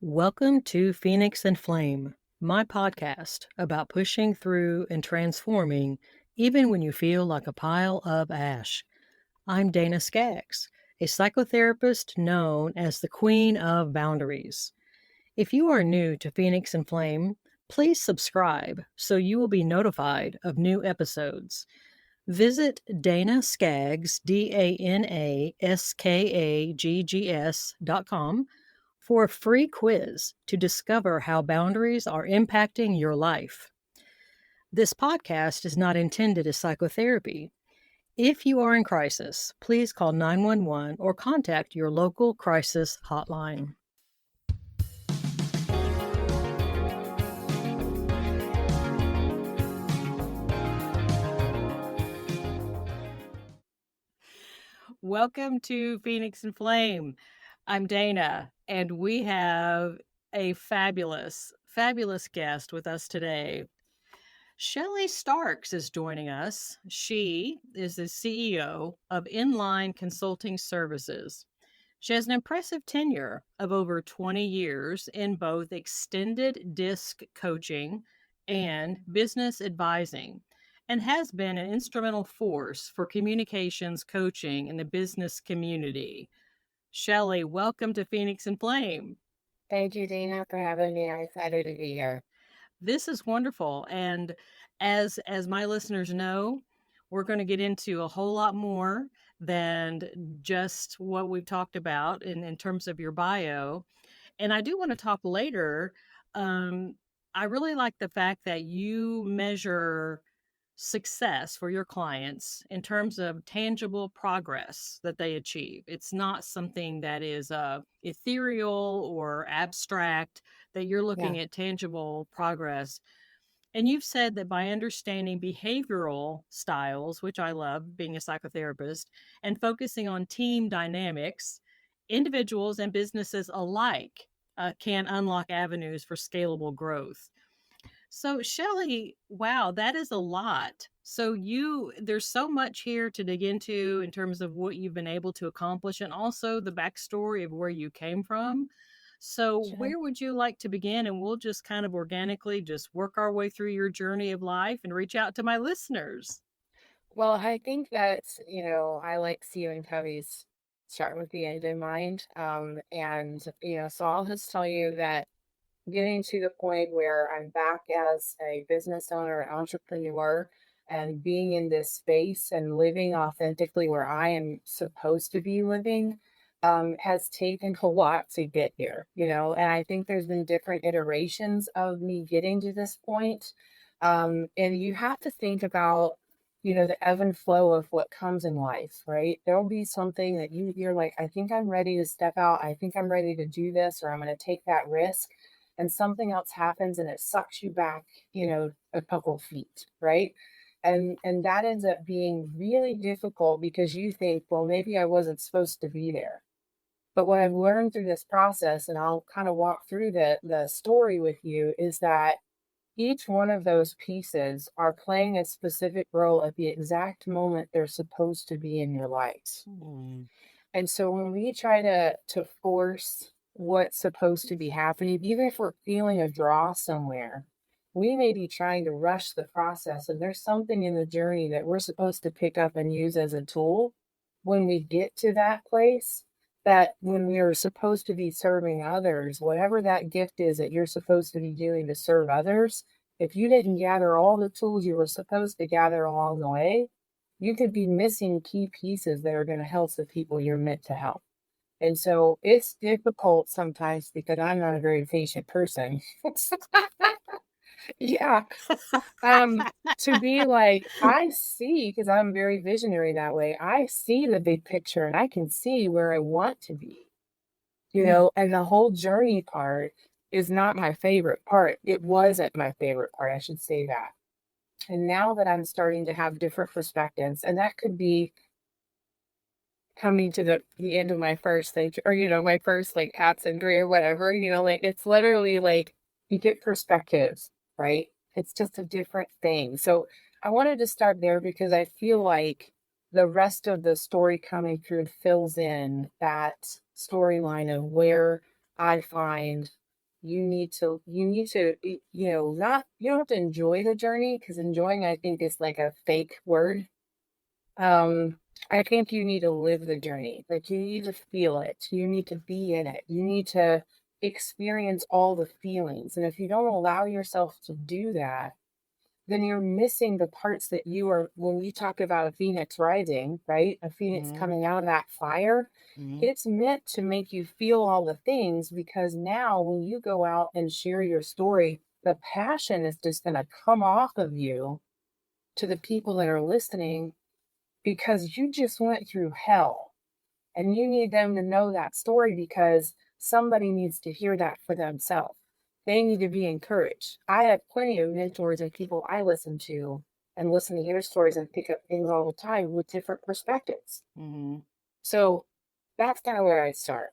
Welcome to Phoenix and Flame, my podcast about pushing through and transforming even when you feel like a pile of ash. I'm Dana Skaggs, a psychotherapist known as the Queen of Boundaries. If you are new to Phoenix and Flame, please subscribe so you will be notified of new episodes. Visit Dana Skaggs, DanaSkaggs.com for a free quiz to discover how boundaries are impacting your life. This podcast is not intended as psychotherapy. If you are in crisis, please call 911 or contact your local crisis hotline. Welcome to Phoenix and Flame. I'm Dana, and we have a fabulous guest with us today. Shelly Starks is joining us. She is the CEO of Inline Consulting Services. She has an impressive tenure of over 20 years in both extended disc coaching and business advising, and has been an instrumental force for communications coaching in the business community. Shelly, welcome to Phoenix and Flame. Thank you, Dana, for having me. I'm excited to be here. This is wonderful. And as my listeners know, we're going to get into a whole lot more than just what we've talked about in terms of your bio. And I do want to talk later. Um, I really like the fact that you measure success for your clients in terms of tangible progress that they achieve. It's not something that is ethereal or abstract, that you're Yeah. looking at tangible progress. And you've said that by understanding behavioral styles, which I love being a psychotherapist, and focusing on team dynamics, individuals and businesses alike can unlock avenues for scalable growth. So, Shelly, wow, that is a lot. So there's so much here to dig into in terms of what you've been able to accomplish and also the backstory of where you came from. So, Sure. where would you like to begin? And we'll just kind of organically just work our way through your journey of life and reach out to my listeners. Well, I think that, I like seeing Cubbies start with the end in mind. So I'll just tell you that getting to the point where I'm back as a business owner, an entrepreneur, and being in this space and living authentically where I am supposed to be living, has taken a lot to get here, and I think there's been different iterations of me getting to this point. And you have to think about, the ebb and flow of what comes in life, right? There'll be something that you're like, I think I'm ready to step out. I think I'm ready to do this, or I'm going to take that risk, and something else happens and it sucks you back, a couple feet, right? And that ends up being really difficult because you think, well, maybe I wasn't supposed to be there. But what I've learned through this process, and I'll kind of walk through the story with you, is that each one of those pieces are playing a specific role at the exact moment they're supposed to be in your life. Hmm. And so when we try to force what's supposed to be happening, even if we're feeling a draw somewhere, we may be trying to rush the process. And there's something in the journey that we're supposed to pick up and use as a tool when we get to that place, that when we're supposed to be serving others, whatever that gift is that you're supposed to be doing to serve others, if you didn't gather all the tools you were supposed to gather along the way, you could be missing key pieces that are going to help the people you're meant to help. And so it's difficult sometimes because I'm not a very patient person. Yeah. Um, to be like, I see, because I'm very visionary that way, I see the big picture and I can see where I want to be, and the whole journey part is not my favorite part. It wasn't my favorite part, I should say that. And now that I'm starting to have different perspectives, and that could be coming to the end of my first thing, or my first like absent degree or whatever, like it's literally like you get perspectives, right? It's just a different thing. So I wanted to start there because I feel like the rest of the story coming through fills in that storyline of where I find not, you don't have to enjoy the journey, because enjoying, I think, is like a fake word. Um, I think you need to live the journey. Like, you need to feel it. You need to be in it. You need to experience all the feelings. And if you don't allow yourself to do that, then you're missing the parts that you are, when we talk about a phoenix rising, right? A phoenix Mhm, coming out of that fire, mhm, it's meant to make you feel all the things, because now when you go out and share your story, the passion is just going to come off of you to the people that are listening, because you just went through hell, and you need them to know that story, because somebody needs to hear that for themselves. They need to be encouraged. I have plenty of mentors and people I listen to and listen to their stories and pick up things all the time with different perspectives. mhm. So that's kind of where I start.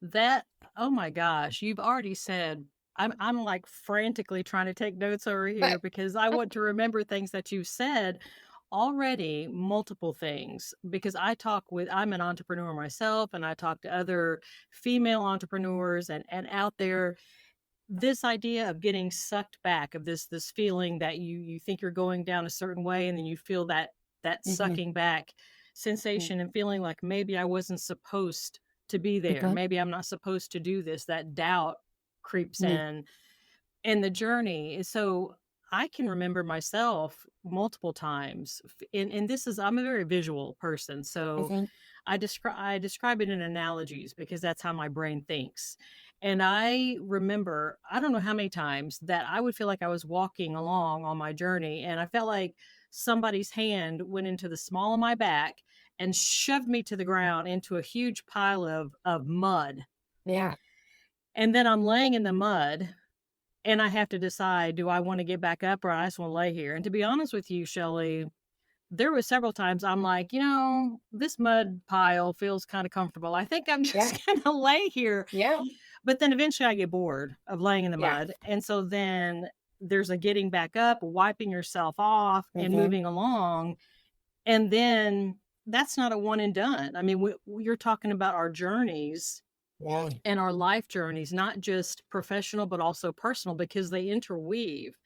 That oh my gosh, you've already said I'm, like, frantically trying to take notes over here But because I want to remember things that you said already, multiple things, because I'm an entrepreneur myself, and I talk to other female entrepreneurs and out there, this idea of getting sucked back, of this feeling that you think you're going down a certain way, and then you feel that mhm, sucking back sensation and feeling like maybe I wasn't supposed to be there. mhm, Maybe I'm not supposed to do this. That doubt creeps mhm, in. And the journey is so I can remember myself multiple times. And this is I'm a very visual person. So mhm, I describe it in analogies because that's how my brain thinks. And I remember, I don't know how many times that I would feel like I was walking along on my journey and I felt like somebody's hand went into the small of my back and shoved me to the ground into a huge pile of mud. yeah, And then I'm laying in the mud and I have to decide, do I want to get back up or I just want to lay here? And to be honest with you, Shelley, there were several times I'm like, this mud pile feels kind of comfortable. I think I'm yeah, just going to lay here. yeah, But then eventually I get bored of laying in the yeah, mud. And so then there's a getting back up, wiping yourself off, and mhm, moving along. And then that's not a one and done. I mean, you're talking about our journeys yeah, and our life journeys, not just professional, but also personal, because they interweave.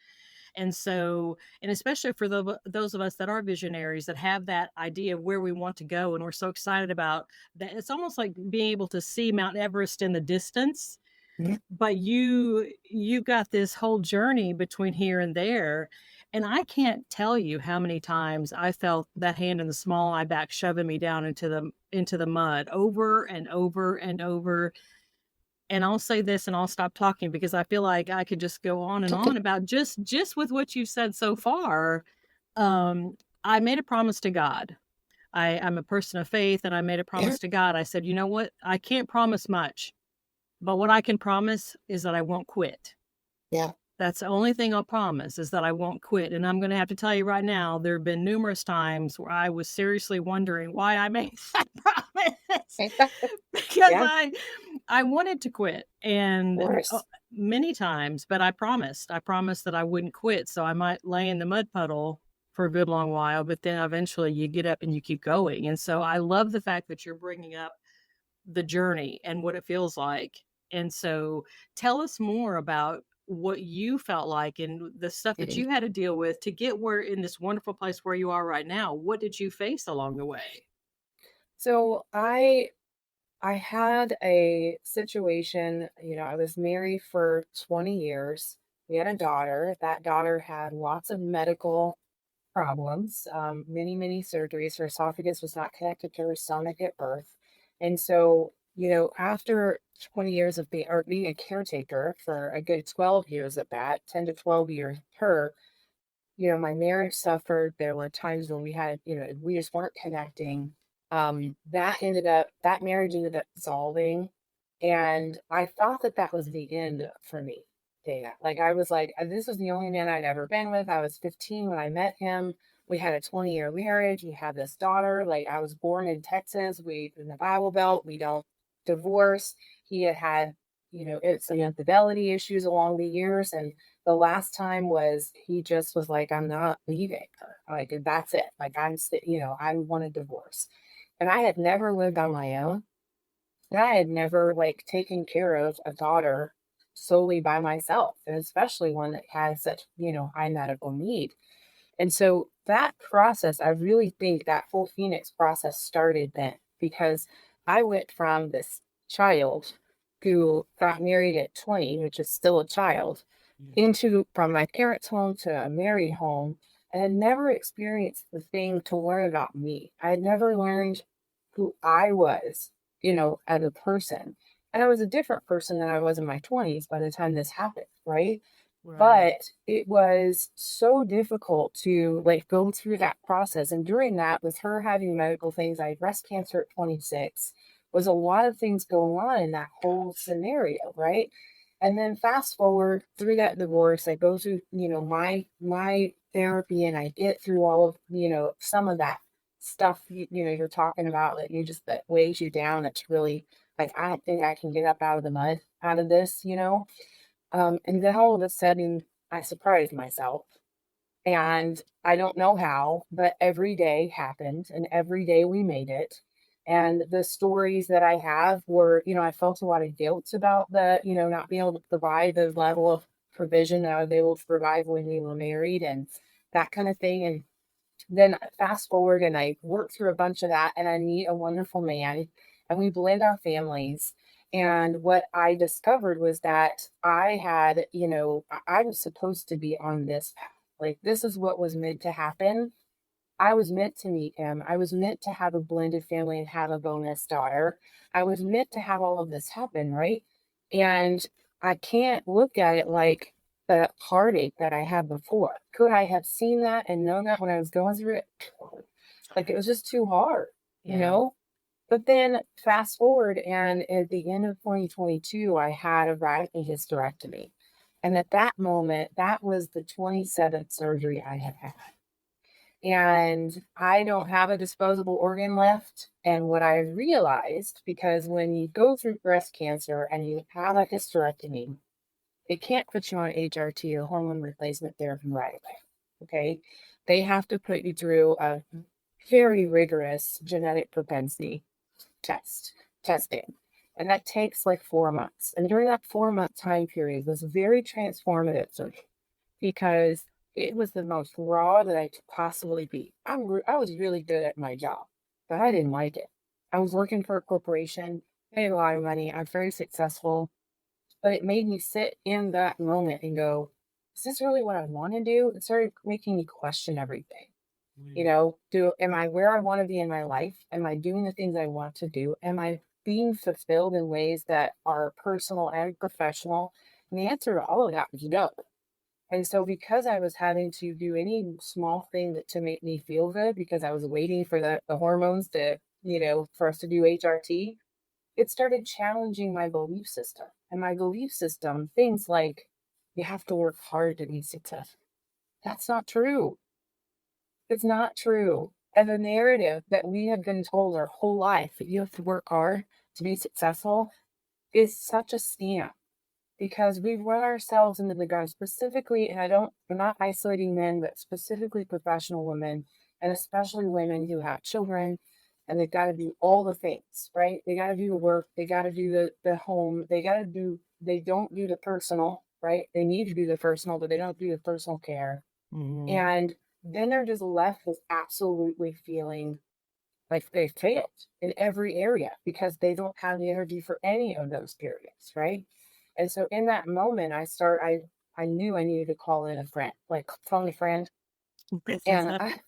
And so, and especially for those of us that are visionaries that have that idea of where we want to go, and we're so excited about that, it's almost like being able to see Mount Everest in the distance. mhm, But you got this whole journey between here and there. And I can't tell you how many times I felt that hand in the small of my back shoving me down into the mud over and over and over. And I'll say this and I'll stop talking because I feel like I could just go on it's and okay. on about just with what you've said so far. I made a promise to God. I'm a person of faith and I made a Yeah, promise to God. I said, you know what? I can't promise much, but what I can promise is that I won't quit. yeah, That's the only thing I'll promise is that I won't quit. And I'm going to have to tell you right now, there have been numerous times where I was seriously wondering why I made that promise because yeah, of I wanted to quit and course. many times, but I promised that I wouldn't quit. So I might lay in the mud puddle for a good long while, but then eventually you get up and you keep going. And so I love the fact that you're bringing up the journey and what it feels like. And so tell us more about what you felt like and the stuff that Mhm. you had to deal with to get where in this wonderful place where you are right now. What did you face along the way? So I had a situation, I was married for 20 years. We had a daughter. That daughter had lots of medical problems, many, many surgeries. Her esophagus was not connected to her stomach at birth. And so, after 20 years of being a caretaker for a good 12 years at that, 10 to 12 years her, my marriage suffered. There were times when we just weren't connecting. That marriage ended up dissolving. And I thought that that was the end for me, Dana. Like, I was like, this was the only man I'd ever been with. I was 15 when I met him. We had a 20-year marriage. We had this daughter. Like, I was born in Texas. We, in the Bible Belt, we don't divorce. He had, it's infidelity issues along the years. And the last time was he just was like, I'm not leaving her. Like, that's it. Like, I want a divorce. And I had nenever lived on my own. And I had never like taken care of a daughter solely by myself, and especially one that has such, high medical need. And so that process, I really think that whole Phoenix process started then because I went from this child who got married at 20, which is still a child, into from my parents' home to a married home, and had never experienced the thing to learn about me. I had never learned who I was, as a person. And I was a different person than I was in my 20s by the time this happened, right? Right. But it was so difficult to like go through that process. And during that, with her having medical things, I had breast cancer at 26, was a lot of things going on in that whole scenario, right? And then fast forward through that divorce, I go through, my therapy and I get through all of, some of that stuff you're talking about that that weighs you down. It's really like I don't think I can get up out of the mud out of this. And then all of a sudden, I surprised myself. And I don't know how, but every day happened and every day we made it. And the stories that I have were, I felt a lot of guilt about the, not being able to provide the level of provision that I was able to provide when we were married and that kind of thing. And then fast forward and I work through a bunch of that and I meet a wonderful man and we blend our families. And what I discovered was that I had, I was supposed to be on this path. Like, this is what was meant to happen. I was meant to meet him. I was meant to have a blended family and have a bonus daughter. I was meant to have all of this happen, right? And I can't look at it like the heartache that I had before. Could I have seen that and known that when I was going through it? Like, it was just too hard, you Yeah. know? But then fast forward, and at the end of 2022, I had a radical hysterectomy. And at that moment, that was the 27th surgery I had had. And I don't have a disposable organ left. And what I realized, because when you go through breast cancer and you have a hysterectomy, it can't put you on HRT or hormone replacement therapy right away. Okay. They have to put you through a very rigorous genetic propensity testing. And that takes like 4 months. And during that 4 month time period was very transformative for me because it was the most raw that I could possibly be. I was really good at my job, but I didn't like it. I was working for a corporation, made a lot of money. I'm very successful, but it made me sit in that moment and go, is this really what I want to do? It started making me question everything. Mm. Am I where I want to be in my life? Am I doing the things I want to do? Am I being fulfilled in ways that are personal and professional? And the answer to all of that was no. And so because I was having to do any small thing to make me feel good because I was waiting for the hormones to, for us to do HRT, it started challenging my belief system. And my belief system, things like you have to work hard to be successful. That's not true. It's not true. And the narrative that we have been told our whole life that you have to work hard to be successful is such a scam because we run ourselves into the ground specifically, and we're not isolating men, but specifically professional women, and especially women who have children, and they've got to do all the things, right? They got to do the work, they got to do the home, they don't do the personal, right? They need to do the personal, but they don't do the personal care. Mhm. And then they're just left with absolutely feeling like they failed in every area because they don't have the energy for any of those periods, right? And so in that moment, I knew I needed to call in a friend, like phone a friend, and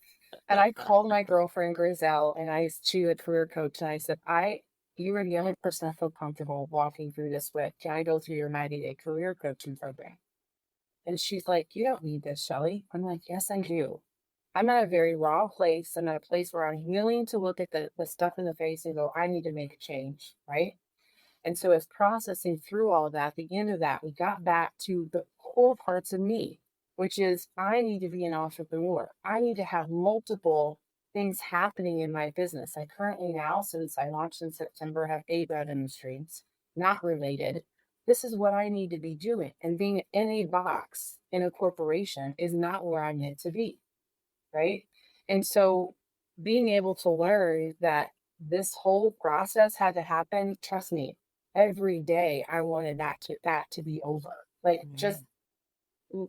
I called my girlfriend Griselle, and she a career coach, and I said, you are the only person I feel comfortable walking through this with. Can I go through your 90-day career coaching program? And she's like, you don't need this, Shelly. I'm like, yes, I do. I'm at a very raw place. I'm at a place where I'm willing to look at the stuff in the face and go, I need to make a change, right? And so as processing through all of that, at the end of that, we got back to the core parts of me, which is I need to be an entrepreneur. I need to have multiple things happening in my business. I currently now, since I launched in September, have 8 revenue streams, not related. This is what I need to be doing. And being in a box in a corporation is not where I'm meant to be, right? And so being able to learn that this whole process had to happen, trust me, every day I wanted that to be over. Like, Mhm. just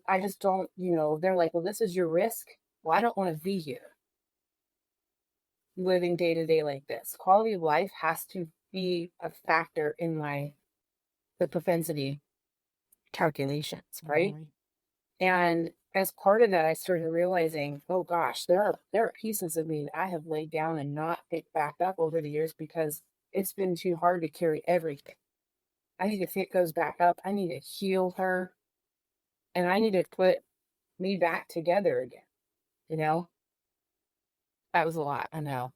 I just don't, they're like, well, this is your risk. Well, I don't want to be here living day to day like this. Quality of life has to be a factor in the propensity calculations, right? Mhm. And as part of that, I started realizing, oh gosh, there are pieces of me that I have laid down and not picked back up over the years because it's been too hard to carry everything. I need to pick those back up. I need to heal her, and I need to put me back together again. You know, that was a lot. I know.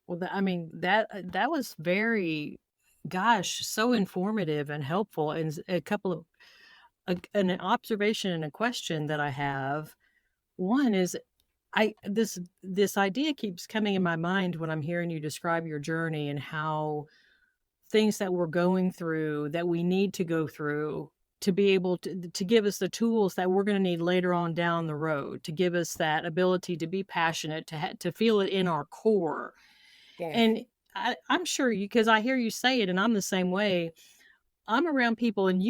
Well, I mean, that was very, gosh, so informative and helpful. And a couple of an observation and a question that I have. One is, this idea keeps coming in my mind when I'm hearing you describe your journey and how things that we're going through, that we need to go through to be able to give us the tools that we're going to need later on down the road, to give us that ability to be passionate, to feel it in our core. Yes. And I'm sure you, because I hear you say it, and I'm the same way. I'm around people, and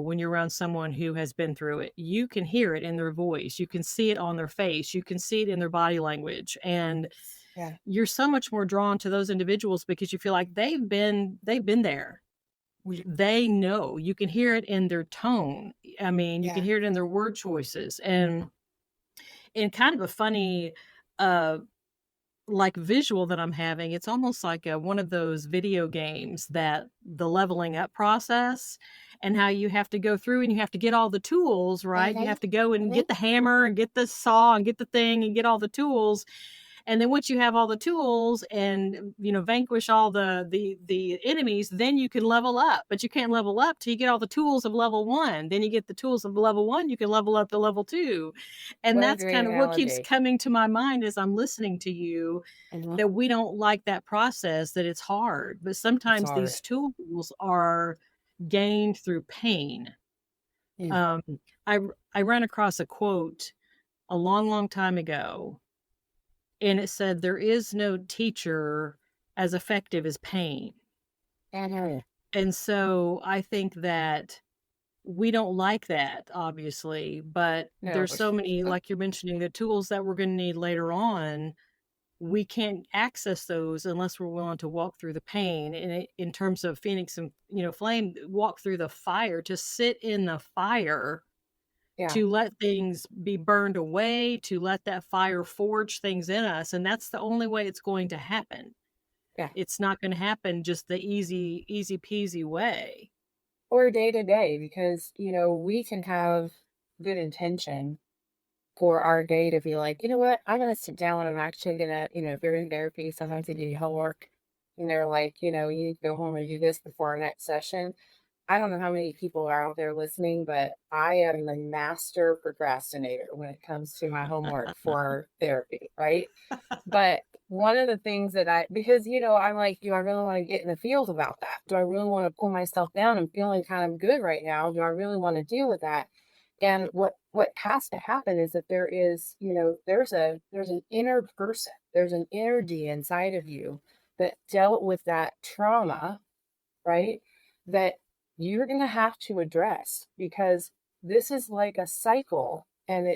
when you're around someone who has been through it, you can hear it in their voice, you can see it on their face, you can see it in their body language, and Yeah. you're so much more drawn to those individuals because you feel like they've been there. They know. You can hear it in their tone. I mean, you can Yeah. hear it in their word choices, and in kind of a funny, uh, like, visual that I'm having, it's almost like one of those video games, that the leveling up process, and how you have to go through and you have to get all the tools, right? You Mm-hmm. have to go and Mm-hmm. get the hammer and get the saw and get the thing and get all the tools, and then once you have all the tools and, vanquish all the enemies, then you can level up. But you can't level up till you get all the tools of level 1. Then you get the tools of level 1, you can level up to level 2. And What a that's great kind of what keeps analogy. coming to my mind as I'm listening to you, Mm-hmm. that we don't like that process, that it's hard. But It's sometimes hard. these tools are gained through pain. Mm. Um, I I ran across a quote a long, long time ago, and it said, "There is no teacher as effective as pain." Mm-hmm. And so I think that we don't like that, obviously, but No, there's so many, like you're mentioning, the tools that we're going to need later on. We can't access those unless we're willing to walk through the pain. And in terms of Phoenix and Flame, walk through the fire, to sit in the fire, yeah. to let things be burned away, to let that fire forge things in us. And that's the only way it's going to happen. Yeah. It's not gonna happen just the easy peasy way. Or day to day, because, we can have good intention for our day to be like, you know what, I'm going to sit down and I'm actually going to, if you're in therapy, sometimes they do homework and they're like, you need to go home and do this before our next session. I don't know how many people are out there listening, but I am the master procrastinator when it comes to my homework for therapy, right? But one of the things that because, I'm like, do I really want to get in the field about that? Do I really want to pull myself down? I'm feeling kind of good right now. Do I really want to deal with that? And what has to happen is that there is, there's an inner person, there's an energy inside of you that dealt with that trauma, right? That you're going to have to address, because this is like a cycle, and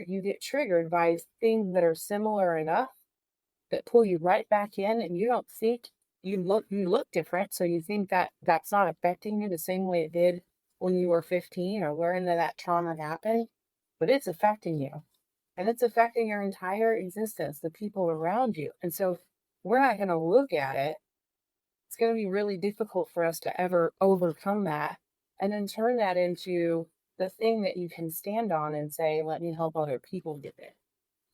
you get triggered by things that are similar enough that pull you right back in, and you don't think you look different, so you think that that's not affecting you the same way it did when you were 15 or learning that trauma happened, but it's affecting you, and it's affecting your entire existence, the people around you. And so we're not going to look at it. It's going to be really difficult for us to ever overcome that and then turn that into the thing that you can stand on and say, let me help other people get it.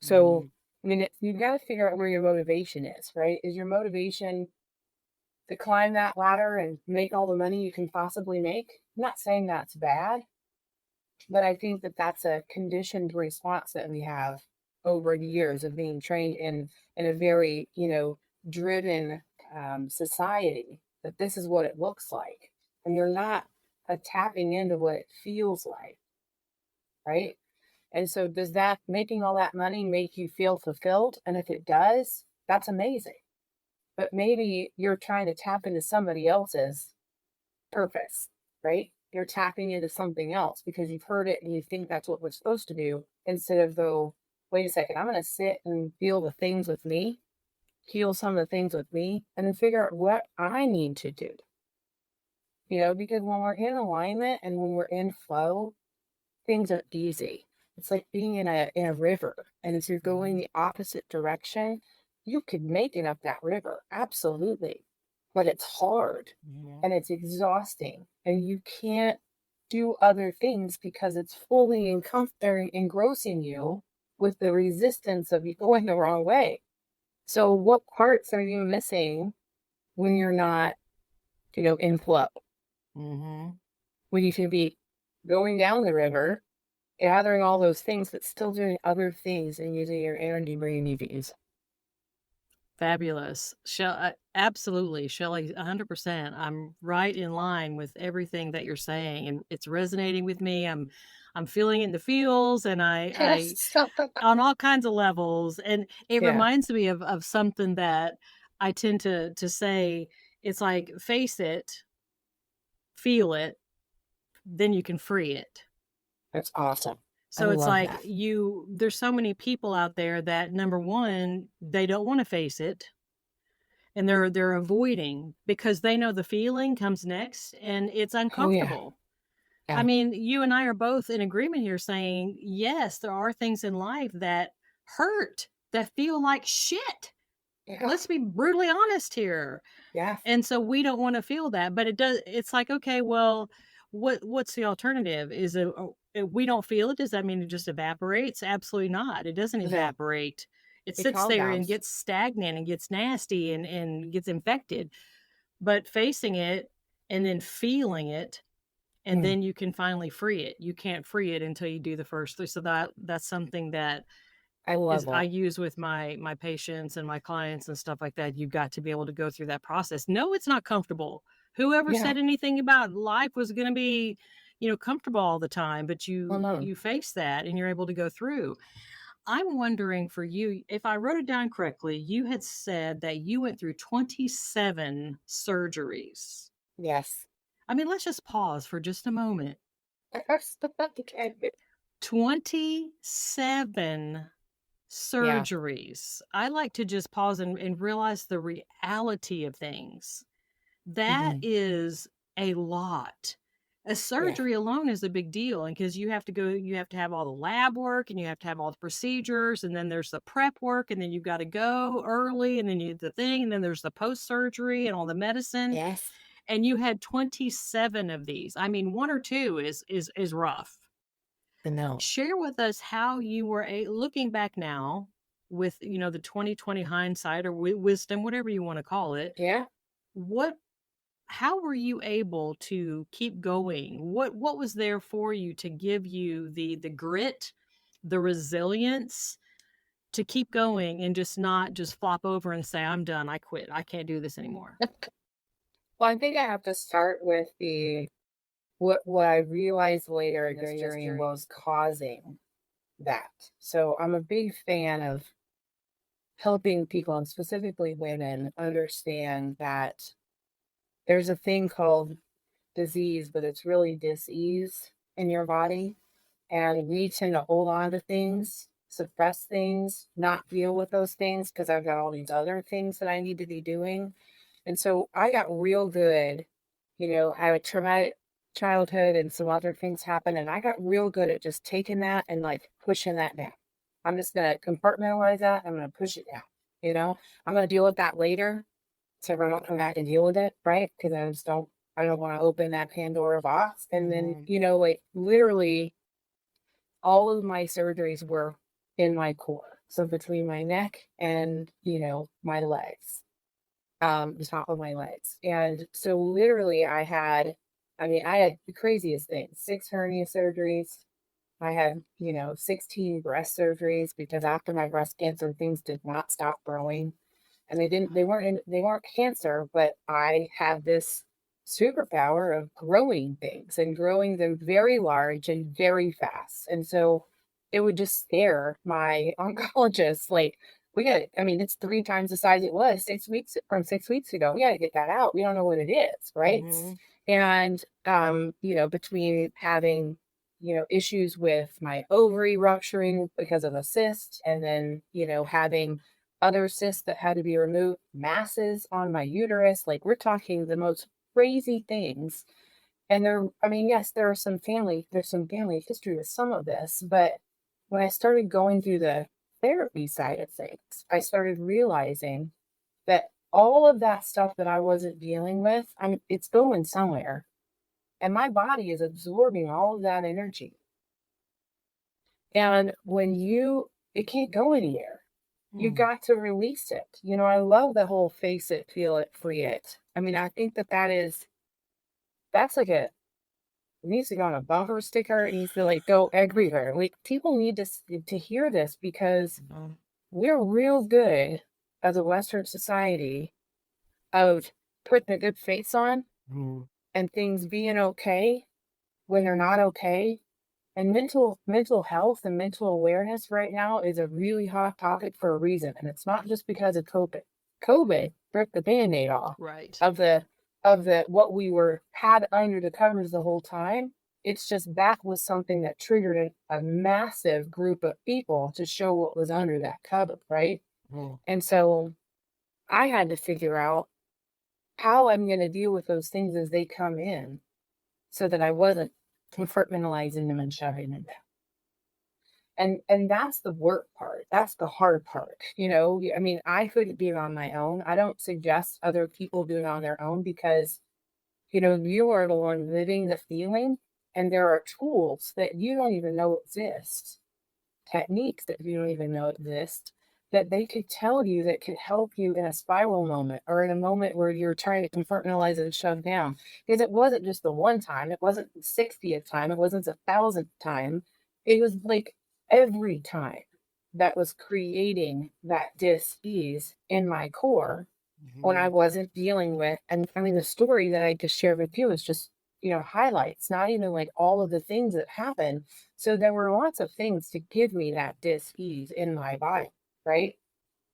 So, Mhm. I mean, you've got to figure out where your motivation is, right? Is your motivation to climb that ladder and make all the money you can possibly make? I'm not saying that's bad, but I think that that's a conditioned response that we have over the years of being trained in a very, driven society, that this is what it looks like. And you're not tapping into what it feels like, right? And so does that making all that money make you feel fulfilled? And if it does, that's amazing. But maybe you're trying to tap into somebody else's. purpose, right? You're tapping into something else because you've heard it and you think that's what we're supposed to do instead of, though, wait a second, I'm going to sit and feel the things with me, heal some of the things with me, and then figure out what I need to do. Because when we're in alignment and when we're in flow, things are easy. It's like being in a river, and if you're going the opposite direction, you could make it up that river, absolutely. But it's hard Mhm. and it's exhausting, and you can't do other things because it's fully engrossing you with the resistance of you going the wrong way. So, what parts are you missing when you're not, in flow? Mhm. When you should be going down the river, gathering all those things, but still doing other things and using your energy where you need to use. Fabulous. Absolutely, Shelly, 100%. I'm right in line with everything that you're saying, and it's resonating with me. I'm feeling it in the feels, and I Yes. on all kinds of levels, and it Yeah, reminds me of something that I tend to say. It's like, face it, feel it, then you can free it. that's awesome. I So it's love like, that. there's so many people out there that, number 1, they don't wanna face it, and they're avoiding because they know the feeling comes next, and it's Oh, yeah. uncomfortable. I Yeah. mean, you and I are both in agreement here saying, yes, there are things in life that hurt, that feel like shit. Yeah. Let's be brutally honest here. Yeah. And so we don't wanna feel that, but it's like, okay, well, what's the alternative? Is it, if we don't feel it, does that mean it just evaporates? Absolutely not. It doesn't No, evaporate. It it sits calm there and downs. gets stagnant and gets nasty and gets infected. But facing it and then feeling it, and Mm, then you can finally free it. You can't free it until you do the first 3. So that's something that I is love I that. use with my patients and my clients and stuff like that. You've got to be able to go through that process. No, it's not comfortable. Whoever Yeah. said anything about life was gonna be, comfortable all the time, but Well, no. you face that and you're able to go through. I'm wondering for you, if I wrote it down correctly, you had said that you went through 27 surgeries. Yes. I mean, let's just pause for just a moment. Okay. 27 Yeah. surgeries. I like to just pause and realize the reality of things. That Hmm. is a lot. A Yeah. surgery alone is a big deal, and because you have to have all the lab work, and you have to have all the procedures, and then there's the prep work, and then you've got to go early, and then you the thing, and then there's the post surgery and all the medicine. Yes. And you had 27 of these. I mean, one or two is rough. The no. Share with us how you were looking back now with, the 2020 hindsight or wisdom, whatever you want to call it. Yeah. What How were you able to keep going? What was there for you to give you the grit, the resilience to keep going and just not just flop over and say, I'm done, I quit, I can't do this anymore? Well, I think I have to start with the what I realized later in this journey was causing that. So I'm a big fan of helping people, and specifically women, understand that there's a thing called disease, but it's really dis-ease in your body. And we tend to hold on to things, suppress things, not deal with those things because I've got all these other things that I need to be doing. And so I got real good, I had a traumatic childhood and some other things happened. And I got real good at just taking that and like pushing that down. I'm just going to compartmentalize that. I'm going to push it down. You know, I'm going to deal with that later. So I don't come back and deal with it, right? Because I don't want to open that Pandora box. And then, Mhm. like literally all of my surgeries were in my core. So between my neck and, my legs, the top of my legs. And so literally I had the craziest things, 6 hernia surgeries. I had, 16 breast surgeries because after my breast cancer, things did not stop growing. And they weren't cancer, but I have this superpower of growing things and growing them very large and very fast. And so it would just scare my oncologist, like, it's 3 times the size it was 6 weeks ago. We got to get that out. We don't know what it is, right? Mhm. And, between having, issues with my ovary rupturing because of a cyst, and then, having other cysts that had to be removed, masses on my uterus, like we're talking the most crazy things. And I mean, yes, there's some family history with some of this, but when I started going through the therapy side of things, I started realizing that all of that stuff that I wasn't dealing with, it's going somewhere. And my body is absorbing all of that energy. And it can't go anywhere. You Mm. got to release it. I love the whole face it, feel it, free it. I mean, I think that's like it needs to go on a bumper sticker. It needs to like go everywhere. Like people need to hear this because Mm. we're real good as a Western society of putting a good face on Mm. and things being okay when they're not okay. And mental health and mental awareness right now is a really hot topic for a reason. And it's not just because of COVID. COVID ripped the band-aid off Right. of the what we were had under the covers the whole time. It's just that was something that triggered a massive group of people to show what was under that cover, right? Mm. And so I had to figure out how I'm going to deal with those things as they come in so that I wasn't compartmentalizing them and shoving them down. And that's the work part. That's the hard part. I mean, I couldn't do it on my own. I don't suggest other people do it on their own because, you are the one living the feeling. And there are tools that you don't even know exist, techniques that you don't even know exist, that they could tell you that could help you in a spiral moment or in a moment where you're trying to compartmentalize and shove down. Because it wasn't just the one time, it wasn't the 60th time, it wasn't the 1,000th time. It was like every time that was creating that dis-ease in my core when I Mhm. wasn't dealing with. And I mean, the story that I just shared with you is just, highlights, not even like all of the things that happened. So there were lots of things to give me that dis-ease in my body, right?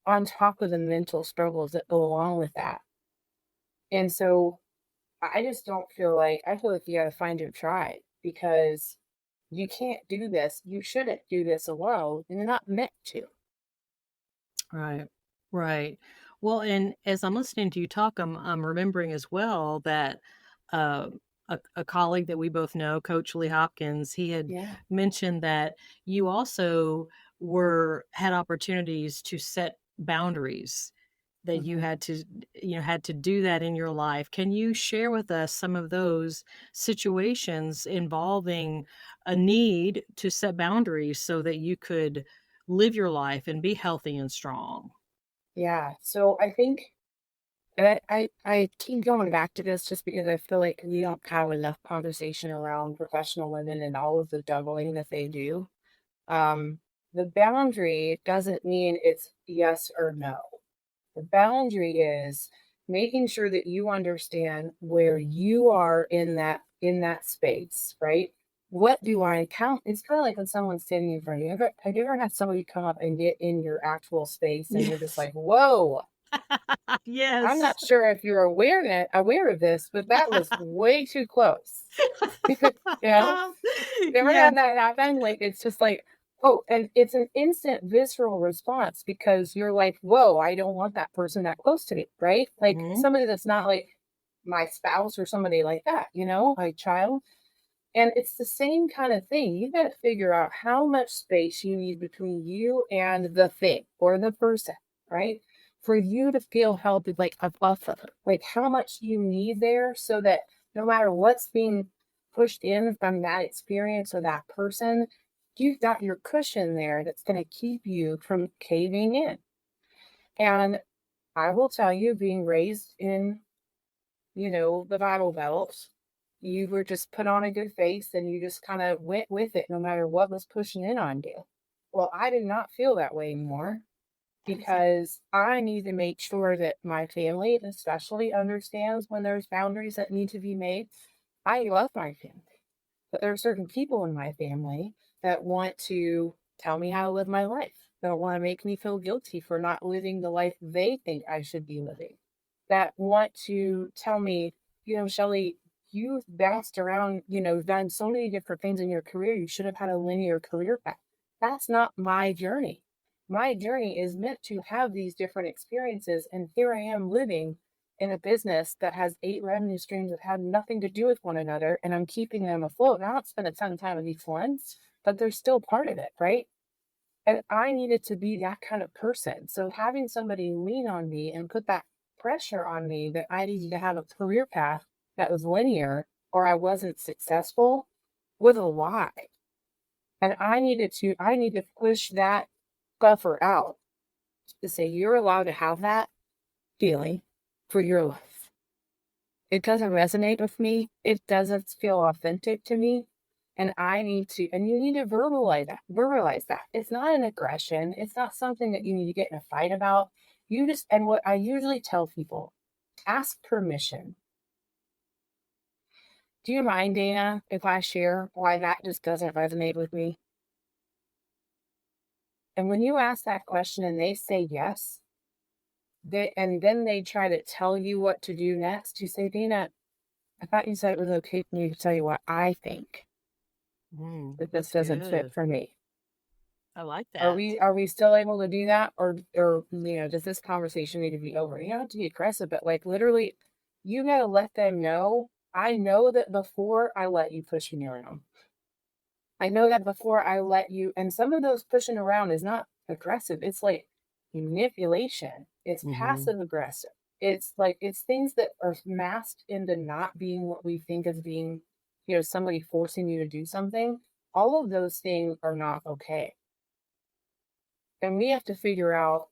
On top of the mental struggles that go along with that. And so I feel like you got to find your tribe because you can't do this. You shouldn't do this alone. And you're not meant to. Right. Right. Well, and as I'm listening to you talk, I'm remembering as well that uh, a colleague that we both know, Coach Lee Hopkins, he had Yeah. mentioned that you also had opportunities to set boundaries, that you Hmm. had to do that in your life. Can you share with us some of those situations involving a need to set boundaries so that you could live your life and be healthy and strong? Yeah. So I think, and I keep going back to this just because I feel like we don't have enough conversation around professional women and all of the juggling that they do. Um, the boundary doesn't mean it's yes or no. The boundary is making sure that you understand where you are in that space, right? What do I count? It's kind of like when someone's standing in front of you. Have you ever had somebody come up and get in your actual space and you're just Yes. like, whoa, I'm Yes. not sure if you're aware of this, but that was way too close. You know? Never Yes. had that happen. Like it's just like, oh, and it's an instant visceral response because you're like, whoa, I don't want that person that close to me, right? Like Mhm. somebody that's not like my spouse or somebody like that, my child. And it's the same kind of thing. You got to figure out how much space you need between you and the thing or the person, right? For you to feel healthy, like a buffer, like how much you need there so that no matter what's being pushed in from that experience or that person, you've got your cushion there that's going to keep you from caving in. And I will tell you, being raised in the Bible Belt, you were just put on a good face and you just kind of went with it no matter what was pushing in on you. Well, I do not feel that way anymore because I need to make sure that my family, especially, understands when there's boundaries that need to be made. I love my family, but there are certain people in my family that want to tell me how to live my life. That want to make me feel guilty for not living the life they think I should be living. That want to tell me, Shelly, you've bounced around, done so many different things in your career. You should have had a linear career path. That's not my journey. My journey is meant to have these different experiences. And here I am living in a business that has 8 revenue streams that have nothing to do with one another. And I'm keeping them afloat. And I don't spend a ton of time with each one, but they're still part of it, right? And I needed to be that kind of person. So having somebody lean on me and put that pressure on me that I needed to have a career path that was linear or I wasn't successful was a lie. And I need to push that buffer out to say, you're allowed to have that feeling for your life. It doesn't resonate with me. It doesn't feel authentic to me. And you need to verbalize that. It's not an aggression. It's not something that you need to get in a fight about. And what I usually tell people, ask permission. Do you mind, Dana, if I share why that just doesn't resonate with me? And when you ask that question and they say yes, and then they try to tell you what to do next, you say, Dana, I thought you said it was okay for me to tell you what I think, that this That's doesn't fit good. for me. I like Are that. we still able to do that? Or does this conversation need to be over? You don't have to be aggressive, but like literally, you gotta let them know. I know that before I let you push me around. I know that before I let you, and some of those pushing around is not aggressive. It's like manipulation. It's Mhm. passive aggressive. It's like it's things that are masked into not being what we think as being, somebody forcing you to do something. All of those things are not okay. And we have to figure out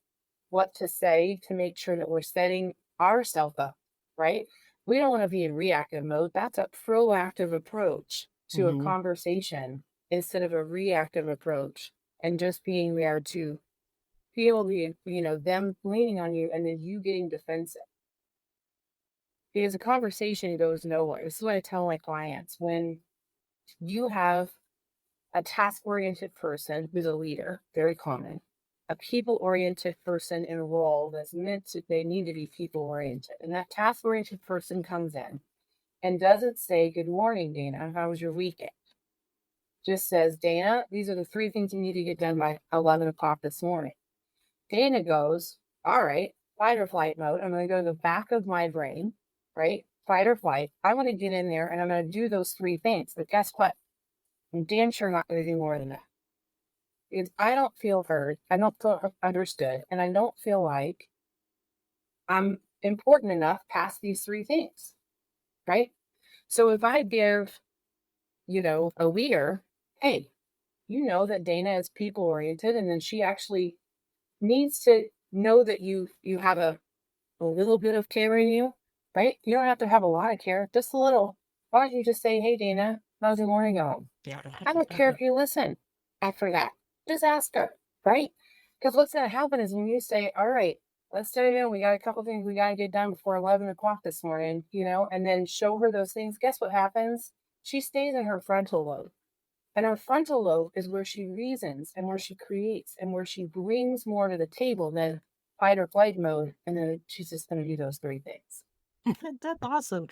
what to say to make sure that we're setting ourselves up, right? We don't want to be in reactive mode. That's a proactive approach to a Mhm. conversation instead of a reactive approach and just being there to feel them leaning on you and then you getting defensive. Because a conversation goes nowhere. This is what I tell my clients. When you have a task oriented person who's a leader, very common. A people oriented person in a role that's meant to, they need to be people oriented. And that task oriented person comes in and doesn't say, Good morning, Dana. How was your weekend? Just says, Dana, these are the 3 things you need to get done by 11 o'clock this morning. Dana goes, All right, fight or flight mode. I'm going to go to the back of my brain, right? Fight or flight. I want to get in there and I'm going to do those 3 things. But guess what? I'm damn sure not going to do more than that. Is I don't feel heard, I don't feel understood, and I don't feel like I'm important enough past these 3 things, right? So if I give, a leader, hey, you know that Dana is people oriented, and then she actually needs to know that you have a little bit of care in you, right? You don't have to have a lot of care, just a little. Why don't you just say, Hey Dana, how's your morning going? Yeah. I don't care if you listen after that. Just ask her, right? Because what's going to happen is when you say, All right, let's tell you, we got a couple things we got to get done before 11 o'clock this morning, and then show her those things. Guess what happens? She stays in her frontal lobe. And her frontal lobe is where she reasons and where she creates and where she brings more to the table than fight or flight mode. And then she's just going to do those 3 things. That's awesome.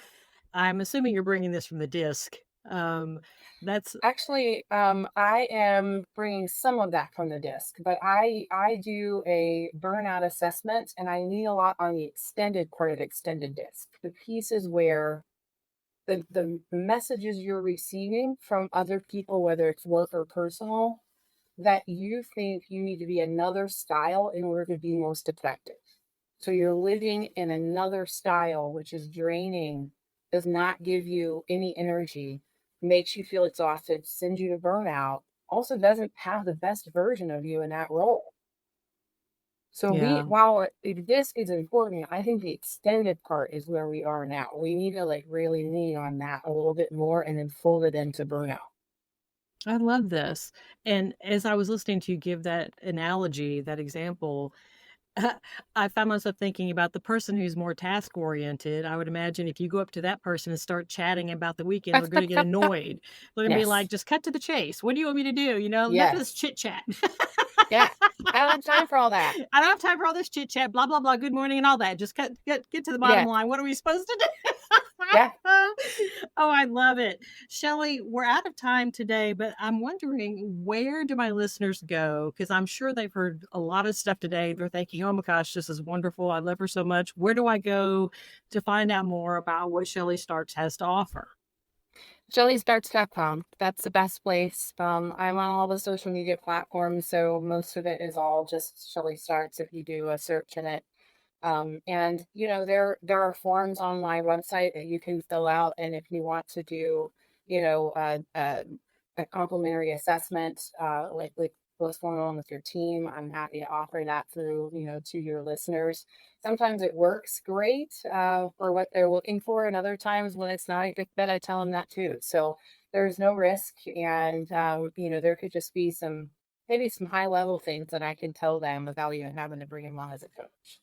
I'm assuming you're bringing this from the disc. Um, that's Actually, I am bringing some of that from the disc, but I do a burnout assessment, and I lean a lot on the extended part of extended disc. The pieces where the messages you're receiving from other people, whether it's work or personal, that you think you need to be another style in order to be most effective. So you're living in another style, which is draining, does not give you any energy, makes you feel exhausted, sends you to burnout, also doesn't have the best version of you in that role. So yeah. while this is important, I think the extended part is where we are now. We need to like really lean on that a little bit more and then fold it into burnout. I love this. And as I was listening to you give that analogy, that example, I found myself thinking about the person who's more task oriented. I would imagine if you go up to that person and start chatting about the weekend, they're going to get annoyed. They're going to be Yes. like, just cut to the chase. What do you want me to do? Enough of this Yes. chit chat. Yeah. I don't have time for all that. I don't have time for all this chit chat, blah, blah, blah, good morning and all that. Just get to the bottom Yeah, line. What are we supposed to do? yeah. Oh, I love it. Shelly, we're out of time today, but I'm wondering, where do my listeners go? Because I'm sure they've heard a lot of stuff today. They're thinking, oh my gosh, this is wonderful. I love her so much. Where do I go to find out more about what Shelly Starks has to offer? ShellyStarks.com. That's the best place. I'm on all the social media platforms, so most of it is all just Shelly Starks if you do a search in it. And there are forms on my website that you can fill out, and if you want to do, you know, a complimentary assessment, like what's going on with your team, I'm happy to offer that through, to your listeners. Sometimes it works great for what they're looking for, and other times when it's not a good fit, I tell them that too. So there's no risk, and there could just be maybe some high level things that I can tell them without even having to bring them on as a coach.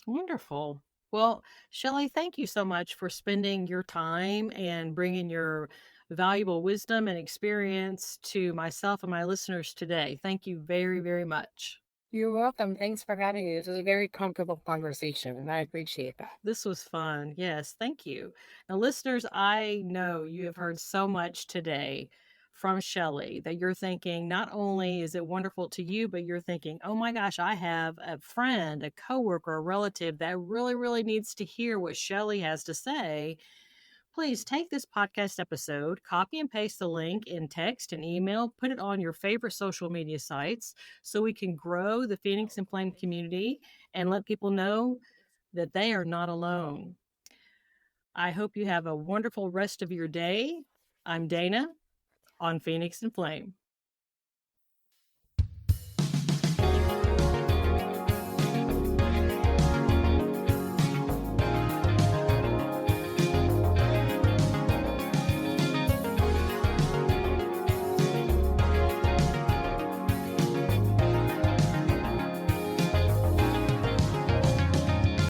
Wonderful. Well, Shelley, thank you so much for spending your time and bringing your valuable wisdom and experience to myself and my listeners today. Thank you very, very much. You're welcome. Thanks for having me. This was a very comfortable conversation, and I appreciate that. This was fun. Yes, thank you. Now, listeners, I know you have heard so much today from Shelley that you're thinking not only is it wonderful to you, but you're thinking, oh my gosh, I have a friend, a coworker, a relative that really, really needs to hear what Shelley has to say. Please take this podcast episode, copy and paste the link in text and email, put it on your favorite social media sites so we can grow the Phoenix and Flame community and let people know that they are not alone. I hope you have a wonderful rest of your day. I'm Dana on Phoenix and Flame.